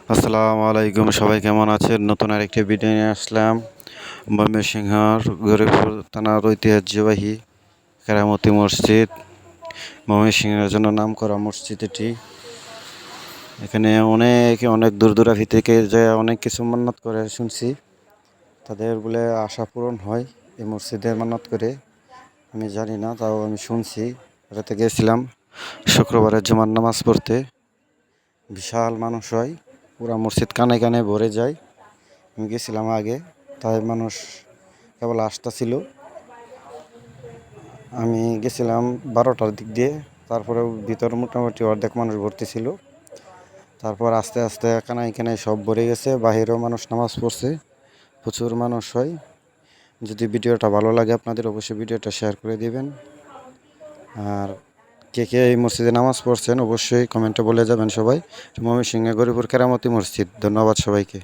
আসসালামু আলাইকুম, সবাই কেমন আছেন? নতুন আরেকটি ভিডিও নিয়ে আসলাম। ময়মনসিংহের গরিবপুর থানার ঐতিহ্যবাহী কেরামতি মসজিদ, ময়মনসিংহের জন্য নামকরা মসজিদ এটি। এখানে অনেক অনেক দূর দূরান্তি থেকে যে অনেক কিছু মান্যত করে শুনছি, তাদের বলে আশা পূরণ হয় এই মসজিদে মান্যত করে। আমি জানি না, তাও আমি শুনছি। এটাতে গেছিলাম শুক্রবারের জুমার নামাজ পড়তে। বিশাল মানুষ হয়, পুরা মসজিদ কানে কানে ভরে যায়। আমি গেছিলাম আগে, তাই মানুষ কেবল আসতেছিল। আমি গেছিলাম 12টার দিক দিয়ে, তারপরে ভিতরে মোটামুটি অর্ধেক মানুষ ভর্তি ছিল। তারপর আস্তে আস্তে কানায় কানায় সব ভরে গেছে, বাহিরেও মানুষ নামাজ পড়ছে, প্রচুর মানুষ হয়। যদি ভিডিওটা ভালো লাগে আপনাদের, অবশ্যই ভিডিওটা শেয়ার করে দিবেন। আর কে কে এই মসজিদে নামাজ পড়ছেন অবশ্যই কমেন্টে বলে যাবেন সবাই। ময়মনসিংহে গরিবপুর কেরামতি মসজিদ। ধন্যবাদ সবাইকে।